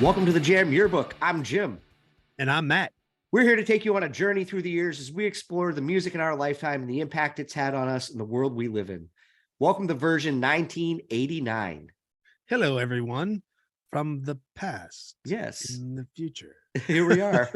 Welcome to the Jam Yearbook. I'm Jim. And I'm Matt. We're here to take you on a journey through the years as we explore the music in our lifetime and the impact it's had on us and the world we live in. Welcome to version 1989. Hello, everyone from the past. Yes. In the future. Here we are.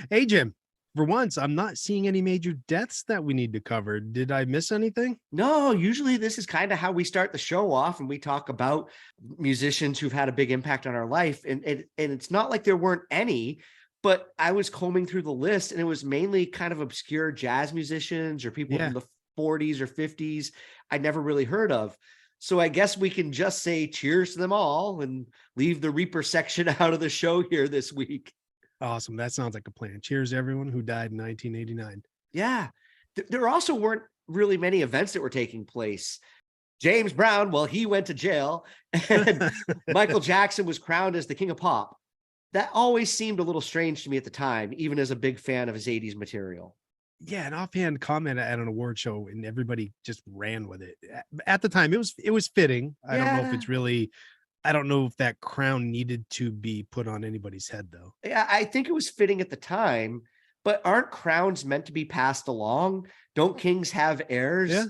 Hey, Jim. For once, I'm not seeing any major deaths that we need to cover. Did I miss anything? No, usually this is kind of how we start the show off, and we talk about musicians who've had a big impact on our life. And it's not like there weren't any, but I was combing through the list and it was mainly kind of obscure jazz musicians or people from the 40s or 50s I never really heard of. So I guess we can just say cheers to them all and leave the Reaper section out of the show here this week. Awesome. That sounds like a plan. Cheers to everyone who died in 1989. Yeah. There also weren't really many events that were taking place. James Brown, well, he went to jail, and Michael Jackson was crowned as the king of pop. That always seemed a little strange to me at the time, even as a big fan of his 80s material. Yeah, an offhand comment at an award show, and everybody just ran with it. At the time, it was fitting. I don't know if it's really, I don't know if that crown needed to be put on anybody's head, though. Yeah, I think it was fitting at the time, but aren't crowns meant to be passed along? Don't kings have heirs? Yeah.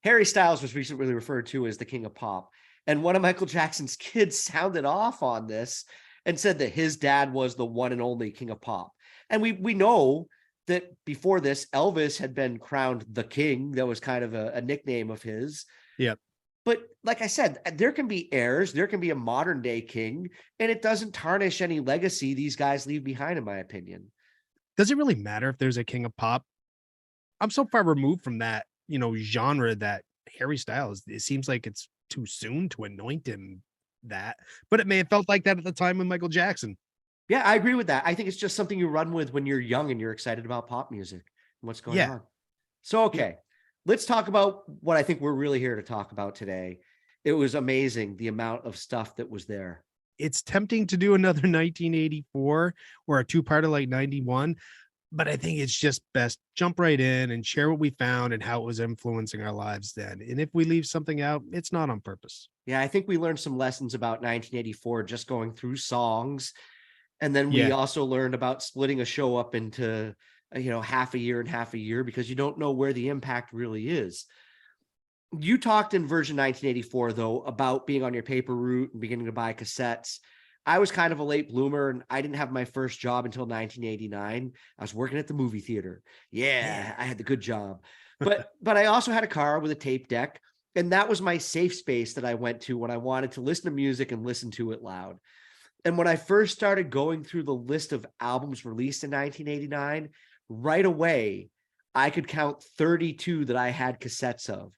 Harry Styles was recently referred to as the king of pop. And one of Michael Jackson's kids sounded off on this and said that his dad was the one and only king of pop. And we know that before this, Elvis had been crowned the king. That was kind of a nickname of his. Yep. But like I said, there can be heirs, there can be a modern day king, and it doesn't tarnish any legacy these guys leave behind, in my opinion. Does it really matter if there's a king of pop? I'm so far removed from that, genre that Harry Styles, it seems like it's too soon to anoint him that, but it may have felt like that at the time with Michael Jackson. Yeah, I agree with that. I think it's just something you run with when you're young and you're excited about pop music and what's going on. So, okay, let's talk about what I think we're really here to talk about today. It was amazing, the amount of stuff that was there. It's tempting to do another 1984 or a two-parter like 91, but I think it's just best jump right in and share what we found and how it was influencing our lives then. And if we leave something out, it's not on purpose. Yeah, I think we learned some lessons about 1984 just going through songs. And then we also learned about splitting a show up into, half a year and half a year, because you don't know where the impact really is. You talked in version 1984, though, about being on your paper route and beginning to buy cassettes. I was kind of a late bloomer, and I didn't have my first job until 1989. I was working at the movie theater. Yeah, I had the good job. But I also had a car with a tape deck, and that was my safe space that I went to when I wanted to listen to music and listen to it loud. And when I first started going through the list of albums released in 1989, right away, I could count 32 that I had cassettes of.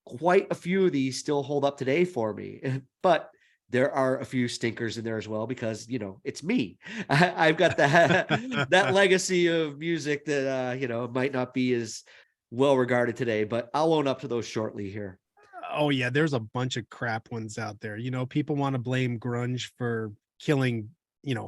Quite a few of these still hold up today for me, but there are a few stinkers in there as well, because, it's me. I've got that legacy of music that, might not be as well regarded today, but I'll own up to those shortly here. Oh yeah, there's a bunch of crap ones out there. People want to blame grunge for killing,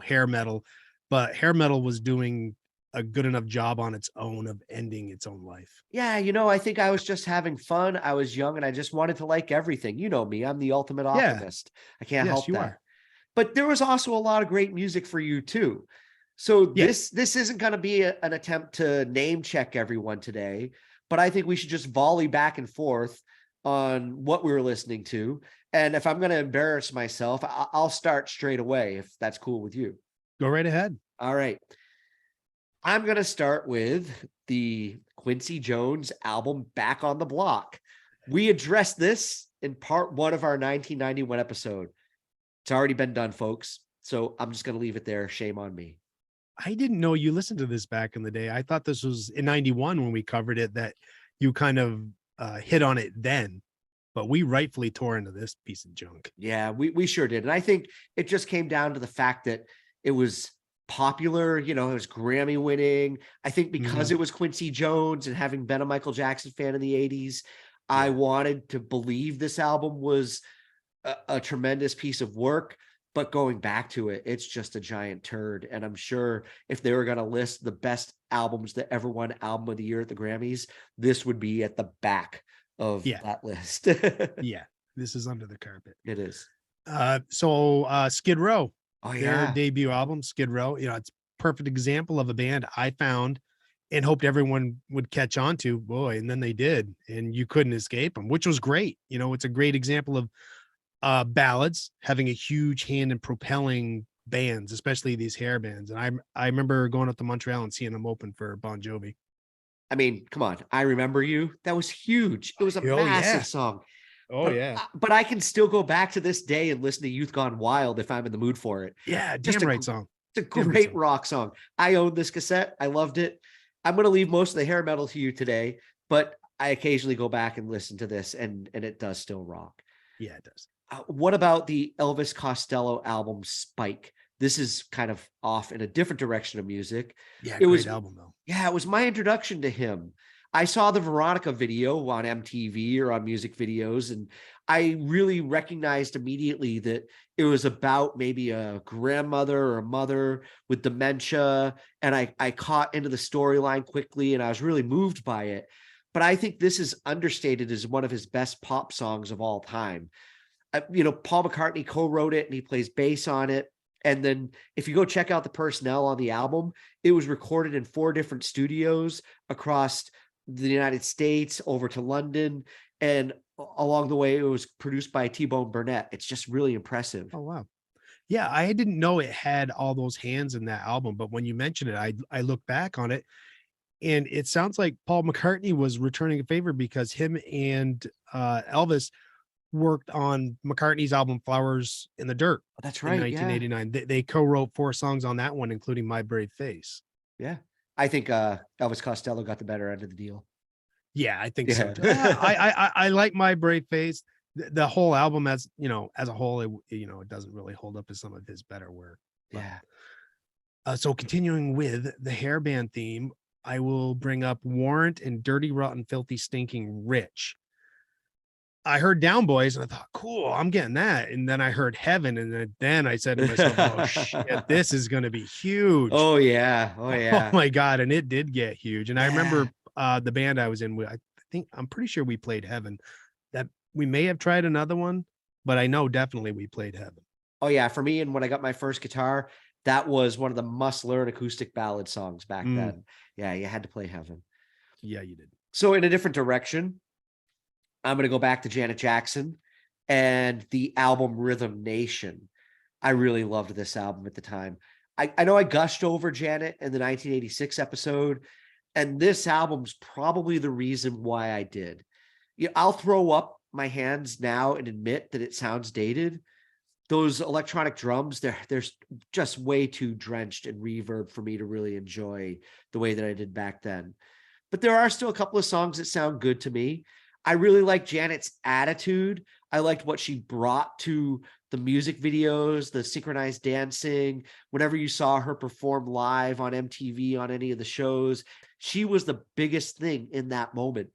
hair metal, but hair metal was doing a good enough job on its own of ending its own life. Yeah, I think I was just having fun. I was young and I just wanted to like everything. You know me, I'm the ultimate optimist. I can't help that. Are. But there was also a lot of great music for you too. So this isn't going to be an attempt to name check everyone today, but I think we should just volley back and forth on what we were listening to. And if I'm going to embarrass myself, I'll start straight away, if that's cool with you. Go right ahead. All right. I'm going to start with the Quincy Jones album, Back on the Block. We addressed this in part 1 of our 1991 episode. It's already been done, folks. So I'm just going to leave it there. Shame on me. I didn't know you listened to this back in the day. I thought this was in 91 when we covered it, that you kind of hit on it then, but we rightfully tore into this piece of junk. Yeah, we sure did. And I think it just came down to the fact that it was popular, it was Grammy winning. I think because it was Quincy Jones, and having been a Michael Jackson fan in the 80s, I wanted to believe this album was a tremendous piece of work. But going back to it, it's just a giant turd. And I'm sure if they were going to list the best albums that ever won Album of the Year at the Grammys, this would be at the back of that list. Yeah, this is under the carpet. It is. So Skid Row. Oh Their yeah. debut album, Skid Row, it's perfect example of a band I found and hoped everyone would catch on to. Boy, and then they did, and you couldn't escape them, which was great. It's a great example of ballads having a huge hand in propelling bands, especially these hair bands. And I remember going up to Montreal and seeing them open for Bon Jovi. I mean, come on. I Remember You. That was huge. It was a Oh massive yeah. song. Oh But yeah. but I can still go back to this day and listen to Youth Gone Wild if I'm in the mood for it. Yeah, Just damn right song. it's a Damn right great song. rock song. I own this cassette. I loved it. I'm going to leave most of the hair metal to you today, but I occasionally go back and listen to this, and it does still rock. Yeah, it does. What about the Elvis Costello album Spike? This is kind of off in a different direction of music. Yeah, It great was, album though. yeah, it was my introduction to him. I saw the Veronica video on MTV or on music videos, and I really recognized immediately that it was about maybe a grandmother or a mother with dementia. And I caught into the storyline quickly, and I was really moved by it. But I think this is understated as one of his best pop songs of all time. Paul McCartney co-wrote it and he plays bass on it. And then if you go check out the personnel on the album, it was recorded in 4 different studios across the United States, over to London. And along the way, it was produced by T-Bone Burnett. It's just really impressive. Oh wow. Yeah, I didn't know it had all those hands in that album, but when you mention it, I look back on it and it sounds like Paul McCartney was returning a favor because him and Elvis worked on McCartney's album Flowers in the Dirt That's in right. Yeah. 1989. They co-wrote 4 songs on that one, including My Brave Face. Yeah. I think Elvis Costello got the better end of the deal. Yeah, I think so Yeah. too. I like My Brave Face. The whole album as as a whole, it doesn't really hold up to some of his better work. But Yeah. so continuing with the hairband theme, I will bring up Warrant and Dirty Rotten Filthy Stinking Rich. I heard Down Boys and I thought, cool, I'm getting that. And then I heard Heaven, and then I said to myself, oh shit, this is gonna be huge. Oh yeah. Oh Oh yeah. my god, and it did get huge. And I Yeah. remember the band I was in with, I'm pretty sure we played Heaven. That we may have tried another one, but I know definitely we played Heaven. Oh yeah, for me, and when I got my first guitar, that was one of the must-learn acoustic ballad songs back Mm, then. Yeah, you had to play Heaven. yeah, you did. So in a different direction, I'm gonna go back to Janet Jackson and the album Rhythm Nation. I really loved this album at the time. I know I gushed over Janet in the 1986 episode, and this album's probably the reason why I did. Yeah, I'll throw up my hands now and admit that it sounds dated. Those electronic drums, they're just way too drenched in reverb for me to really enjoy the way that I did back then. But there are still a couple of songs that sound good to me. I really like Janet's attitude. I liked what she brought to the music videos, the synchronized dancing. Whenever you saw her perform live on MTV on any of the shows, she was the biggest thing in that moment.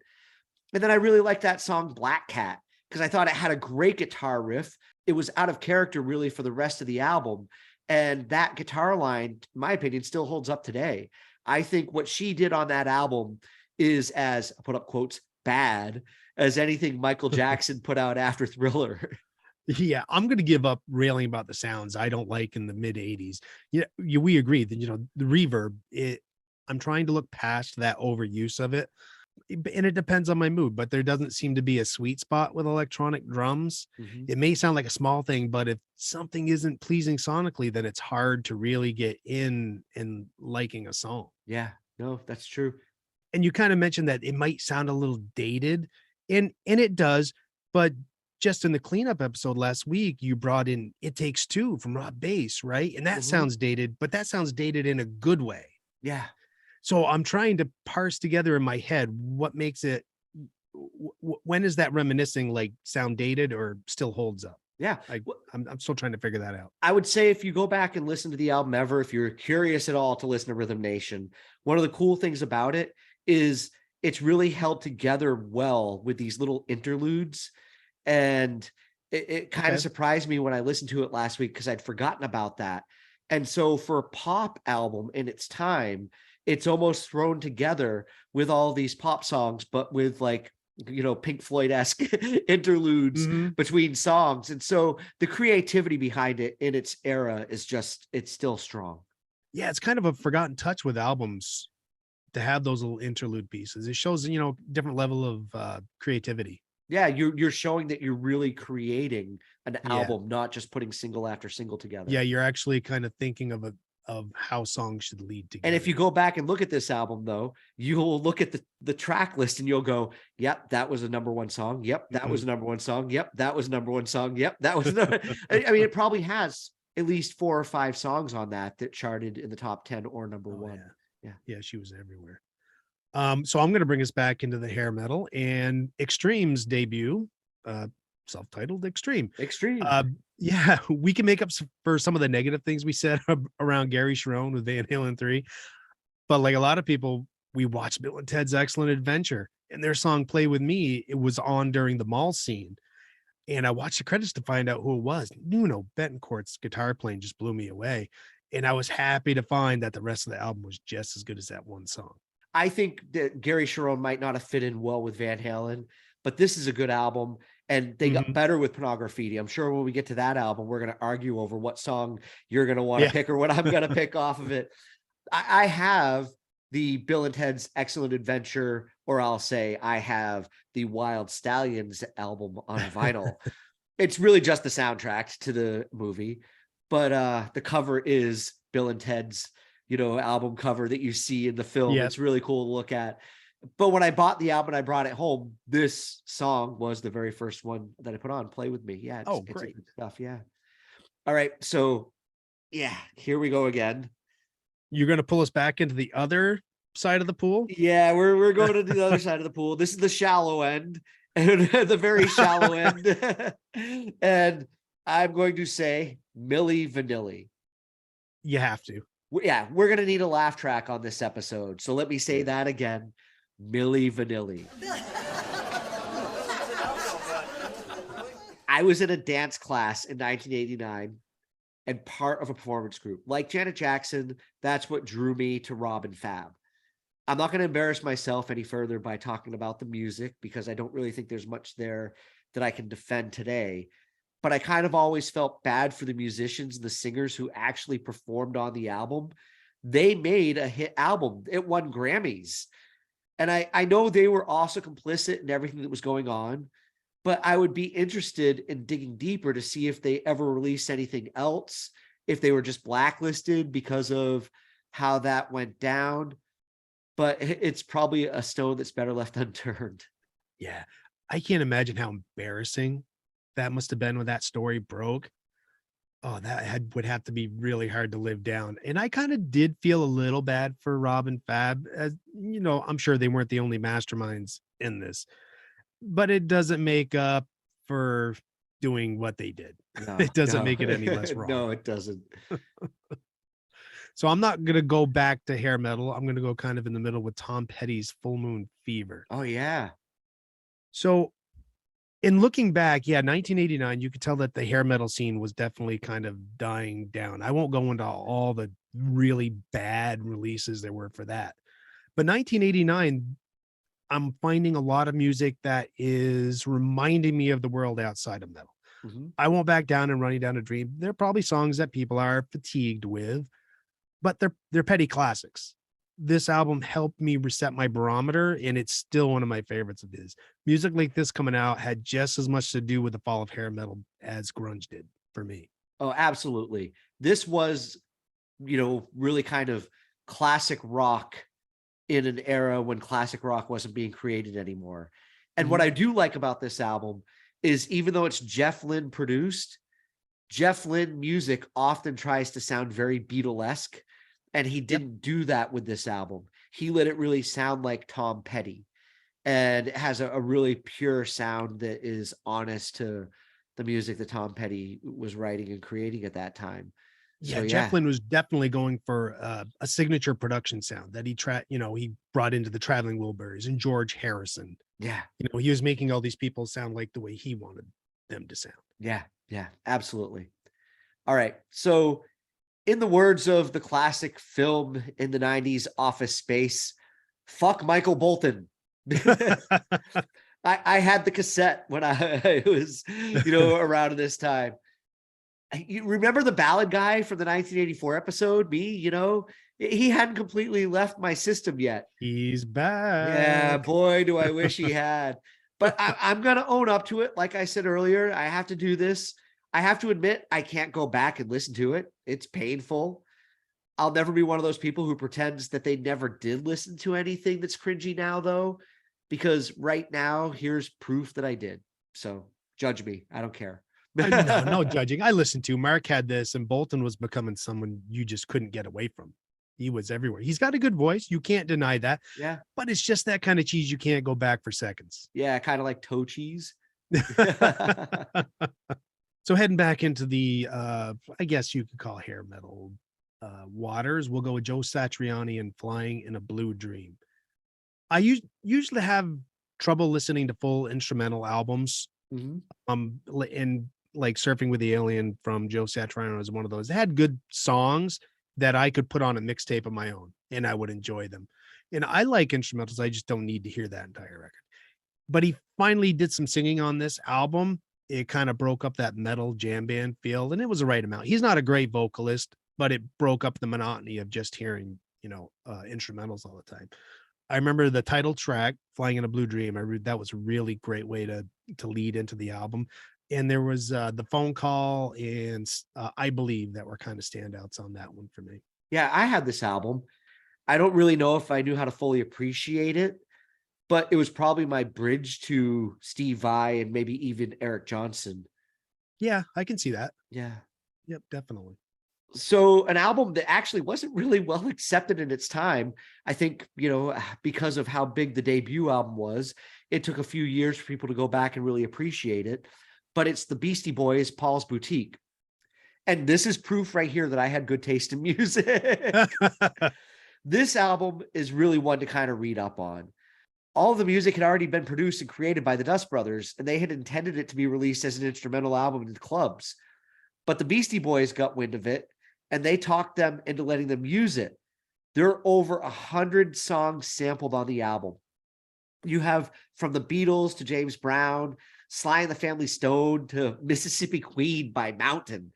And then I really liked that song Black Cat because I thought it had a great guitar riff. It was out of character really for the rest of the album. And that guitar line, in my opinion, still holds up today. I think what she did on that album is as, I put up quotes, bad as anything Michael Jackson put out after Thriller. Yeah, I'm gonna give up railing about the sounds I don't like in the mid 80s. Yeah, we agree that the reverb, I'm trying to look past that overuse of it. And it depends on my mood, but there doesn't seem to be a sweet spot with electronic drums. Mhm. It may sound like a small thing, but if something isn't pleasing sonically, then it's hard to really get in and liking a song. Yeah, no, that's true. And you kind of mentioned that it might sound a little dated, and it does, but just in the cleanup episode last week, you brought in It Takes Two from Rob Bass, right? And that Mhm. sounds dated, but that sounds dated in a good way. Yeah. So I'm trying to parse together in my head what makes it when is that reminiscing like sound dated or still holds up? Yeah. Like Well, I'm still trying to figure that out. I would say if you go back and listen to the album ever, if you're curious at all to listen to Rhythm Nation, one of the cool things about it is it's really held together well with these little interludes. And it kind of Okay. surprised me when I listened to it last week because I'd forgotten about that. And so for a pop album in its time, it's almost thrown together with all these pop songs, but with like Pink Floyd-esque interludes Mhm. between songs. And so the creativity behind it in its era is it's still strong. Yeah, it's kind of a forgotten touch with albums to have those little interlude pieces. It shows, different level of creativity. Yeah, you're showing that you're really creating an Yeah. album, not just putting single after single Yeah, together. you're actually kind of thinking of how songs should lead And if you together. go back and look at this album, though, you'll look at the track list and you'll go, "Yep, that was a number one song. Yep, that was Mhm. a number one song. Yep, that was a number one song. Yep, that was." I mean, it probably has at least 4 or 5 songs on that charted in the top 10 or number Oh one. yeah. Yeah, Yeah, she was everywhere. So I'm gonna bring us back into the hair metal and Extreme's debut, uh, self-titled Extreme. extreme. Yeah, we can make up for some of the negative things we said around Gary Sharon with Van Halen 3, but like a lot of people, we watched Bill and Ted's Excellent Adventure, and their song "Play with Me" it was on during the mall scene, and I watched the credits to find out who it was. Nuno Betancourt's guitar playing just blew me away, and I was happy to find that the rest of the album was just as good as that one song. I think that Gary Sharon might not have fit in well with Van Halen, but this is a good album. And they got Mhm. better with Pornography. I'm sure when we get to that album, we're going to argue over what song you're going to want to Yeah. pick or what I'm going to pick off of it. I have the Bill and Ted's Excellent Adventure, or I'll say I have the Wild Stallions album on vinyl. It's really just the soundtrack to the movie, but the cover is Bill and Ted's, album cover that you see in the film. Yes. It's really cool to look at. But when I bought the album, I brought it home. This song was the very first one that I put on. Play with me. Yeah, Oh, it's a great. good stuff. Yeah. All right. So yeah, here we go again. You're gonna pull us back into the other side of the pool? Yeah, we're going to the other side of the pool. This is the shallow end, and the very shallow end. And I'm going to say Milli Vanilli. You have to. Yeah, we're gonna need a laugh track on this episode. So let me say Yeah. that again. Milli Vanilli. I was in a dance class in 1989 and part of a performance group. Like Janet Jackson, that's what drew me to Rob and Fab. I'm not going to embarrass myself any further by talking about the music because I don't really think there's much there that I can defend today. But I kind of always felt bad for the musicians and the singers who actually performed on the album. They made a hit album. It won Grammys. And I know they were also complicit in everything that was going on, but I would be interested in digging deeper to see if they ever released anything else, if they were just blacklisted because of how that went down. But it's probably a stone that's better left unturned. Yeah. I can't imagine how embarrassing that must have been when that story broke. Oh, would have to be really hard to live down. And I kind of did feel a little bad for Rob and Fab. As I'm sure they weren't the only masterminds in this, but it doesn't make up for doing what they did. No, It doesn't no, make it any less wrong. no, it doesn't. So I'm not gonna go back to hair metal. I'm gonna go kind of in the middle with Tom Petty's Full Moon Fever. Oh, yeah. So in looking back, yeah, 1989, you could tell that the hair metal scene was definitely kind of dying down. I won't go into all the really bad releases there were for that. But 1989, I'm finding a lot of music that is reminding me of the world outside of metal. Mhm. I won't back down and running down a dream. There are probably songs that people are fatigued with, but they're petty classics. This album helped me reset my barometer, and it's still one of my favorites of his. Music like this coming out had just as much to do with the fall of hair metal as grunge did for me. Oh, absolutely. This was, really kind of classic rock in an era when classic rock wasn't being created anymore. And what Mhm. I do like about this album is even though it's Jeff Lynne produced, Jeff Lynne music often tries to sound very Beatlesque, and he Yep. didn't do that with this album. He let it really sound like Tom Petty, and it has a really pure sound that is honest to the music that Tom Petty was writing and creating at that time. So Yeah, Jeff yeah, Lynne was definitely going for a signature production sound that he brought into the Traveling Wilburys and George Harrison. yeah, He was making all these people sound like the way he wanted them to sound. yeah, absolutely. All right, so in the words of the classic film in the 90s, Office Space, fuck Michael Bolton. I had the cassette when I was, around this time. You remember the ballad guy from the 1984 episode? Me, he hadn't completely left my system yet. He's Yeah, back. boy, do I wish he had. But I'm going to own up to it. Like I said earlier, I have to do this. I have to admit, I can't go back and listen to it. It's painful. I'll never be one of those people who pretends that they never did listen to anything that's cringy now, though, because right now, here's proof that I did. So judge me. I don't care. No, no judging. I listened to Mark had this, and Bolton was becoming someone you just couldn't get away from. He was everywhere. He's got a good voice. You can't deny that. Yeah. But it's just that kind of cheese you can't go back for seconds. Yeah. Kind of like toe cheese. So heading back into the I guess you could call hair metal waters, we'll go with Joe Satriani and Flying in a Blue Dream. Usually have trouble listening to full instrumental albums. Mhm. And like Surfing with the Alien from Joe Satriani was one of those. It had good songs that I could put on a mixtape of my own and I would enjoy them. And I like instrumentals. I just don't need to hear that entire record. But he finally did some singing on this album. It kind of broke up that metal jam band feel, and it was the right amount. He's not a great vocalist, but it broke up the monotony of just hearing, instrumentals all the time. I remember the title track, "Flying in a Blue Dream." That was a really great way to lead into the album. And there was the phone call and I Believe that were kind of standouts on that one for me. Yeah, I had this album. I don't really know if I knew how to fully appreciate it, but it was probably my bridge to Steve Vai and maybe even Eric Johnson. Yeah, I can see that. Yeah. Yep, definitely. So an album that actually wasn't really well accepted in its time. I think, because of how big the debut album was, it took a few years for people to go back and really appreciate it. But it's the Beastie Boys, Paul's Boutique. And this is proof right here that I had good taste in music. This album is really one to kind of read up on. All of the music had already been produced and created by the Dust Brothers, and they had intended it to be released as an instrumental album in clubs. But the Beastie Boys got wind of it, and they talked them into letting them use it. There are over 100 songs sampled on the album. You have from the Beatles to James Brown, Sly and the Family Stone to Mississippi Queen by Mountain.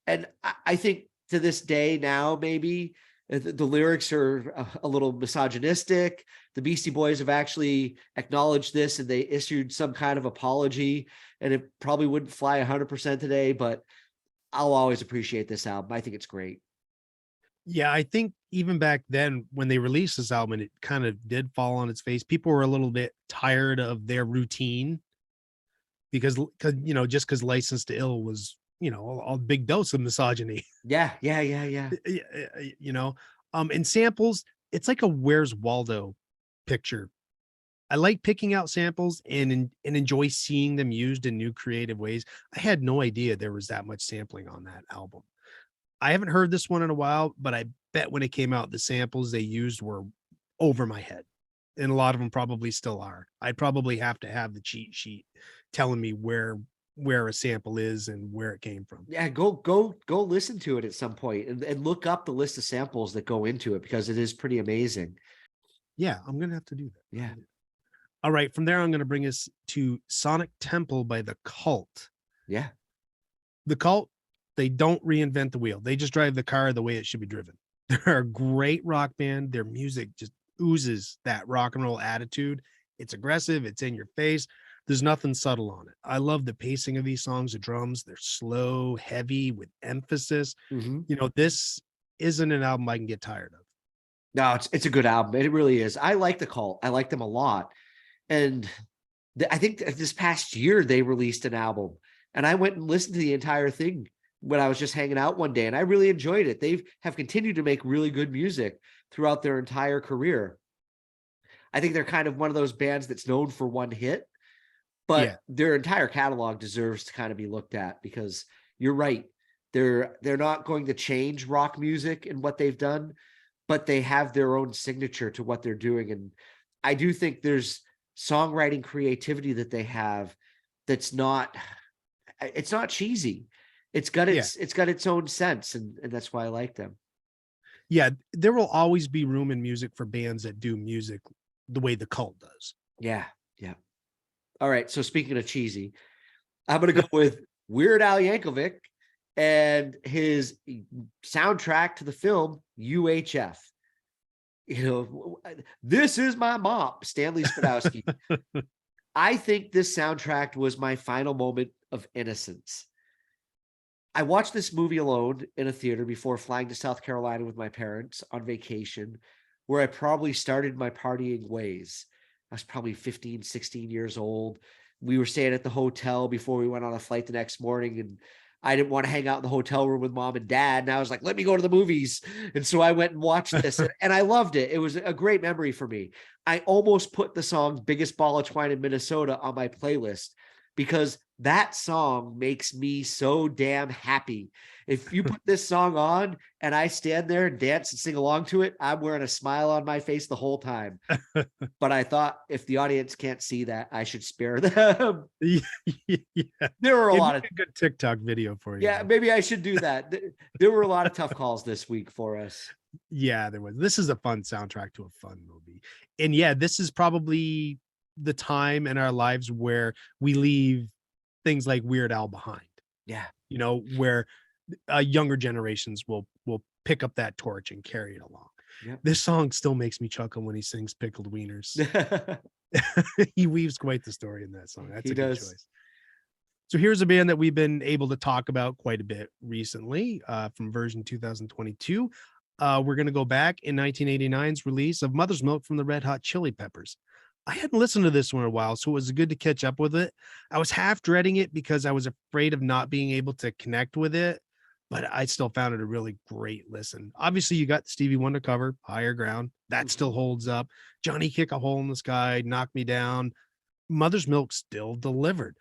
And I think to this day now, maybe the lyrics are a little misogynistic. The Beastie Boys have actually acknowledged this and they issued some kind of apology, and it probably wouldn't fly 100% today, but I'll always appreciate this album. I think it's great. Yeah, I think even back then when they released this album, it kind of did fall on its face. People were a little bit tired of their routine because just because License to Ill was, a big dose of misogyny. Yeah. And samples, it's like a Where's Waldo picture. I like picking out samples and enjoy seeing them used in new creative ways. I had no idea there was that much sampling on that album. I haven't heard this one in a while, but I bet when it came out, the samples they used were over my head. And a lot of them probably still are. I'd probably have to have the cheat sheet telling me where a sample is and where it came from. Yeah, go listen to it at some point and look up the list of samples that go into it because it is pretty amazing. Yeah, I'm gonna have to do that. Yeah. All right, from there I'm gonna bring us to Sonic Temple by The Cult. Yeah. The Cult, they don't reinvent the wheel. They just drive the car the way it should be driven. They're a great rock band. Their music just oozes that rock and roll attitude. It's aggressive, it's in your face. There's nothing subtle on it. I love the pacing of these songs, the drums, they're slow, heavy with emphasis. Mm-hmm. This isn't an album I can get tired of. No, it's a good album. It really is. I like The Cult. I like them a lot. And I think this past year they released an album and I went and listened to the entire thing when I was just hanging out one day and I really enjoyed it. They have continued to make really good music throughout their entire career. I think they're kind of one of those bands that's known for one hit, but their entire catalog deserves to kind of be looked at because you're right. They're not going to change rock music and what they've done, but they have their own signature to what they're doing. And I do think there's songwriting creativity that they have it's not cheesy. It's got its own sense, and that's why I like them. Yeah, there will always be room in music for bands that do music the way The Cult does. Yeah, yeah. All right. So speaking of cheesy, I'm going to go with Weird Al Yankovic and his soundtrack to the film UHF. This is my mop, Stanley Spadowski. I think this soundtrack was my final moment of innocence. I watched this movie alone in a theater before flying to South Carolina with my parents on vacation, where I probably started my partying ways. I was probably 15, 16 years old. We were staying at the hotel before we went on a flight the next morning, and I didn't want to hang out in the hotel room with mom and dad. And I was like, let me go to the movies. And so I went and watched this, and I loved it. It was a great memory for me. I almost put the song Biggest Ball of Twine in Minnesota on my playlist because that song makes me so damn happy. If you put this song on and I stand there and dance and sing along to it, I'm wearing a smile on my face the whole time. But I thought if the audience can't see that, I should spare them. Yeah. There were a It'd lot make of a good TikTok video for you. yeah, maybe I should do that. There were a lot of tough calls this week for us. Yeah, there was. This is a fun soundtrack to a fun movie. And yeah, this is probably the time in our lives where we leave things like Weird Al behind. Yeah. You know, where younger generations will pick up that torch and carry it along. Yep. This song still makes me chuckle when he sings Pickled Wieners. He weaves quite the story in that song. That's a good choice. So here's a band that we've been able to talk about quite a bit recently, from version 2022. We're going to go back in 1989's release of Mother's Milk from the Red Hot Chili Peppers. I hadn't listened to this one in a while, so it was good to catch up with it. I was half dreading it because I was afraid of not being able to connect with it, but I still found it a really great listen. Obviously, you got Stevie Wonder cover, Higher Ground. That still holds up. Johnny Kick a Hole in the Sky, Knock Me Down. Mother's Milk still delivered.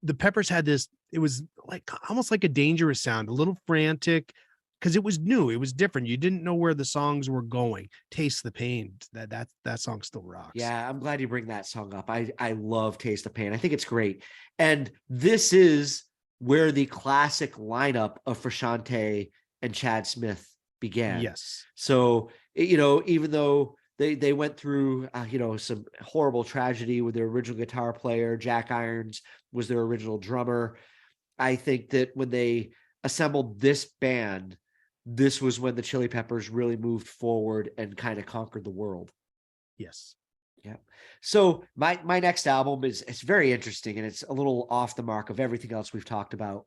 The Peppers had this, it was like almost like a dangerous sound, a little frantic, because it was new, it was different. You didn't know where the songs were going. Taste the Pain, that song still rocks. Yeah, I'm glad you bring that song up. I love Taste the Pain. I think it's great. And this is where the classic lineup of Frusciante and Chad Smith began. Yes. So, even though they went through, some horrible tragedy with their original guitar player, Jack Irons was their original drummer. I think that when they assembled this band, this was when the Chili Peppers really moved forward and kind of conquered the world. Yes. Yeah. So my next album it's very interesting, and it's a little off the mark of everything else we've talked about.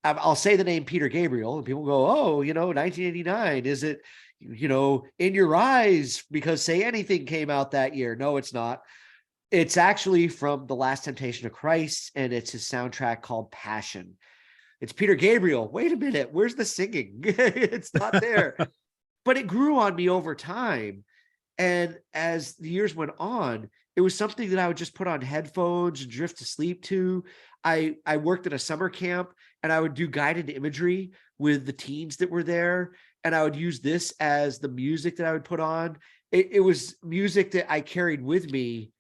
I'll say the name Peter Gabriel, and people go, "Oh, 1989. Is it, In Your Eyes?" Because Say Anything came out that year. No, it's not. It's actually from The Last Temptation of Christ, and it's his soundtrack called Passion. It's Peter Gabriel. Wait a minute. Where's the singing? It's not there. But it grew on me over time. And as the years went on, it was something that I would just put on headphones and drift to sleep to. I worked at a summer camp, and I would do guided imagery with the teens that were there. And I would use this as the music that I would put on. It was music that I carried with me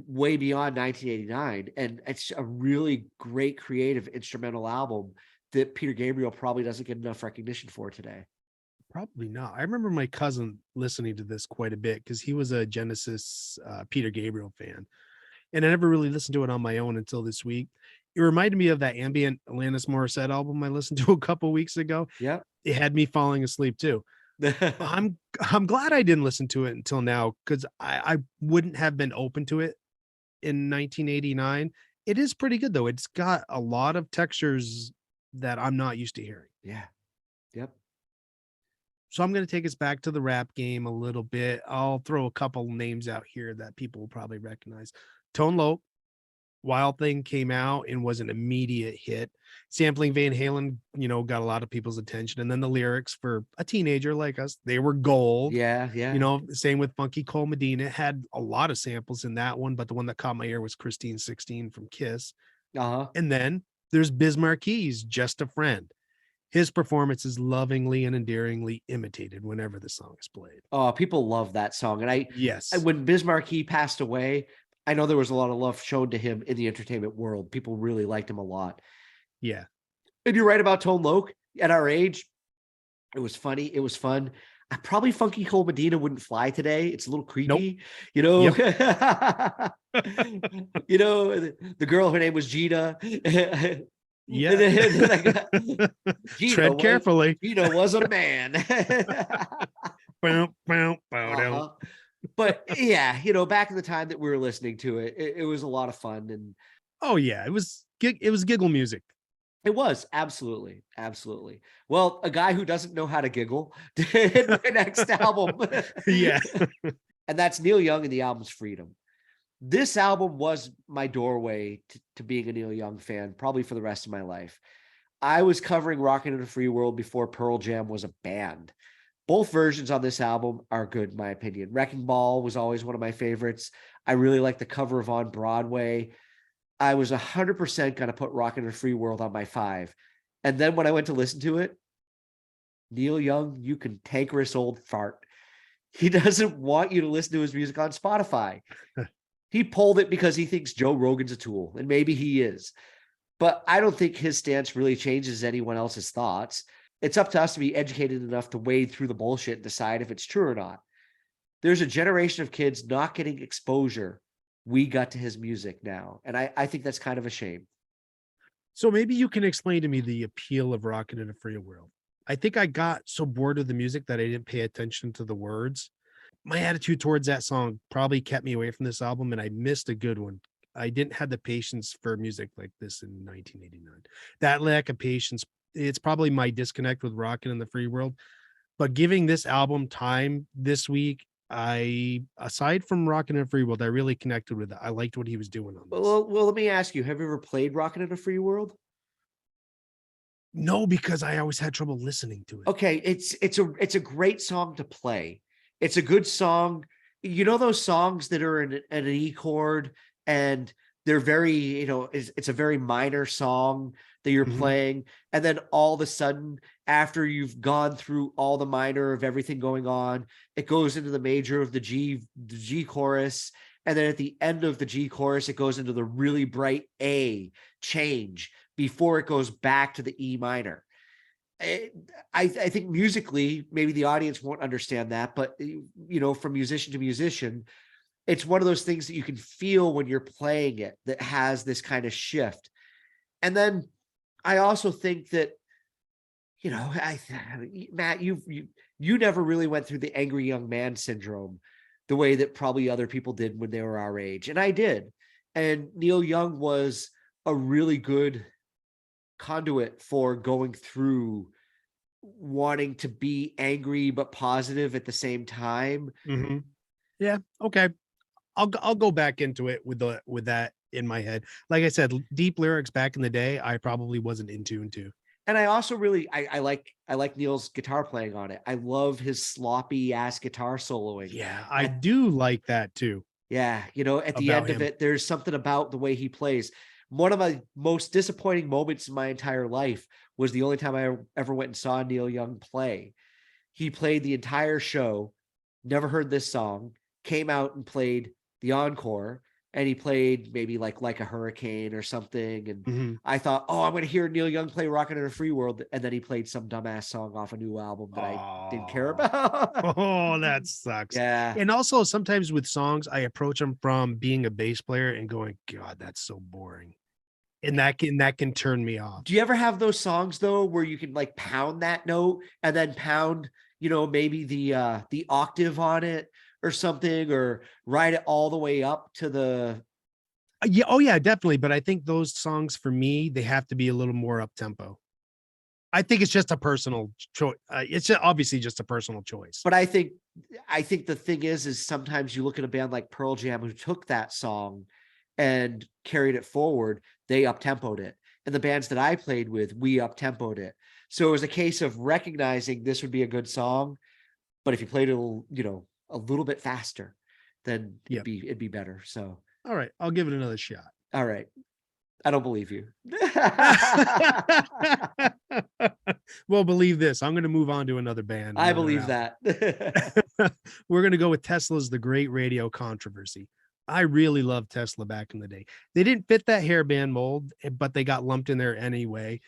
way beyond 1989, and it's a really great creative instrumental album that Peter Gabriel probably doesn't get enough recognition for today. Probably not. I remember my cousin listening to this quite a bit because he was a Genesis Peter Gabriel fan, and I never really listened to it on my own until this week. It reminded me of that ambient Alanis Morissette album I listened to a couple weeks ago. Yeah, it had me falling asleep too. I'm glad I didn't listen to it until now, because I wouldn't have been open to it in 1989. It is pretty good though. It's got a lot of textures that I'm not used to hearing. Yeah. Yep. So I'm going to take us back to the rap game a little bit. I'll throw a couple names out here that people will probably recognize. Tone Loc, Wild Thing came out and was an immediate hit. Sampling Van Halen, got a lot of people's attention. And then the lyrics for a teenager like us, they were gold. Yeah. Yeah. Same with Funky Cole Medina. Had a lot of samples in that one, but the one that caught my ear was Christine 16 from Kiss. Uh-huh. And then there's Biz Marquis' Just a Friend. His performance is lovingly and endearingly imitated whenever the song is played. Oh, people love that song. And yes, when Biz Marquis passed away, I know there was a lot of love shown to him in the entertainment world. People really liked him a lot. Yeah. And you're right about Tone Loc. At our age, it was funny. It was fun. Probably Funky Cole Medina wouldn't fly today. It's a little Nope. creepy, you know. Yep. You know, the girl, her name was Gina. And Yeah. then I got Tread carefully. Gina was a man. Bow, bow, bow, down. Uh-huh. But yeah, you know, back in the time that we were listening to it, it was a lot of fun, and Oh yeah, it was giggle music. it was absolutely, absolutely. Well, a guy who doesn't know how to giggle did my next album. Yeah. And that's Neil Young and the album's Freedom. This album was my doorway to being a Neil Young fan, probably for the rest of my life. I was covering Rockin' in a Free World before Pearl Jam was a band. Both versions on this album are good, in my opinion. Wrecking Ball was always one of my favorites. I really like the cover of On Broadway. I was 100% going to put Rockin' in a Free World on my 5. And then when I went to listen to it, Neil Young, you cantankerous old fart. He doesn't want you to listen to his music on Spotify. He pulled it because he thinks Joe Rogan's a tool, and maybe he is. But I don't think his stance really changes anyone else's thoughts. It's up to us to be educated enough to wade through the bullshit and decide if it's true or not. There's a generation of kids not getting exposure we got to his music now. And I think that's kind of a shame. So maybe you can explain to me the appeal of Rockin' in a Free World. I think I got so bored of the music that I didn't pay attention to the words. My attitude towards that song probably kept me away from this album, and I missed a good one. I didn't have the patience for music like this in 1989. That lack of patience, it's probably my disconnect with Rockin' in the Free World. But giving this album time this week, aside from Rockin' in a Free World, I really connected with it. I liked what he was doing on this. Well, let me ask you, have you ever played Rockin' in a Free World? No, because I always had trouble listening to it. Okay, it's a great song to play. It's a good song. You know those songs that are in an E chord and they're very, you know, it's a very minor song that you're playing, and then all of a sudden, after you've gone through all the minor of everything going on, it goes into the major of the G chorus, and then at the end of the G chorus, it goes into the really bright A change before it goes back to the E minor. I think musically, maybe the audience won't understand that, but you know, from musician to musician, it's one of those things that you can feel when you're playing it that has this kind of shift. And then I also think that, you know, Matt, you never really went through the angry young man syndrome the way that probably other people did when they were our age, and I did. And Neil Young was a really good conduit for going through wanting to be angry but positive at the same time. Yeah, okay. I'll go back into it with that in my head. Like I said, deep lyrics back in the day, I probably wasn't in tune to. And I also really I like Neil's guitar playing on it. I love his sloppy ass guitar soloing. Yeah, I do like that too. Yeah, you know, at the end of it, there's something about the way he plays. One of my most disappointing moments in my entire life was the only time I ever went and saw Neil Young play. He played the entire show, never heard this song, came out and played the encore, and he played maybe like a hurricane or something. And I thought, oh, I'm going to hear Neil Young play Rockin' in a Free World. And then he played some dumbass song off a new album that I didn't care about. Oh, that sucks. Yeah. And also sometimes with songs, I approach them from being a bass player and going, God, that's so boring. And that can turn me off. Do you ever have those songs though, where you can like pound that note and then pound, you know, maybe the octave on it or something, or ride it all the way up to the Yeah, oh yeah, definitely. But I think those songs for me, they have to be a little more up tempo. I think it's just a personal choice. It's obviously just a personal choice. But I think the thing is sometimes you look at a band like Pearl Jam who took that song and carried it forward, they up-tempoed it. And the bands that I played with, we up-tempoed it. So it was a case of recognizing this would be a good song, but if you played it, you know, a little bit faster, then it'd be better. So all right, I'll give it another shot. All right. I don't believe you. Well, believe this. I'm going to move on to another band. I believe that. We're going to go with Tesla's The Great Radio Controversy. I really loved Tesla back in the day. They didn't fit that hairband mold, but they got lumped in there anyway.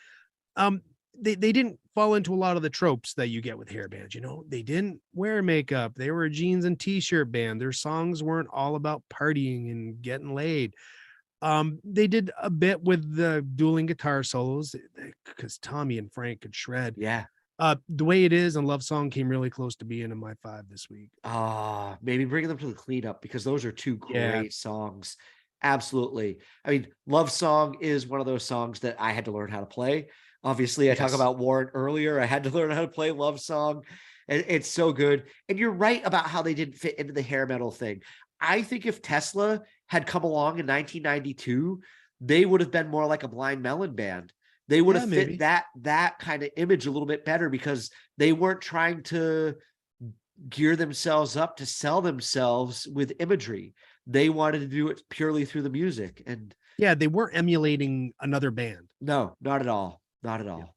They didn't fall into a lot of the tropes that you get with hair bands. You know, they didn't wear makeup. They were a jeans and t-shirt band. Their songs weren't all about partying and getting laid. They did a bit with the dueling guitar solos because Tommy and Frank could shred. Yeah. The Way It Is and Love Song came really close to being in my 5 this week. Maybe bring them to the cleanup because those are two Yeah. great songs. Absolutely. I mean, Love Song is one of those songs that I had to learn how to play. Obviously, I talked Yes. about Warrant earlier. I had to learn how to play Love Song. And it's so good. And you're right about how they didn't fit into the hair metal thing. I think if Tesla had come along in 1992, they would have been more like a Blind Melon band. They would Yeah, have fit maybe. that kind of image a little bit better because they weren't trying to gear themselves up to sell themselves with imagery. They wanted to do it purely through the music. And Yeah, they weren't emulating another band. no, not at all. Not at Yeah. all.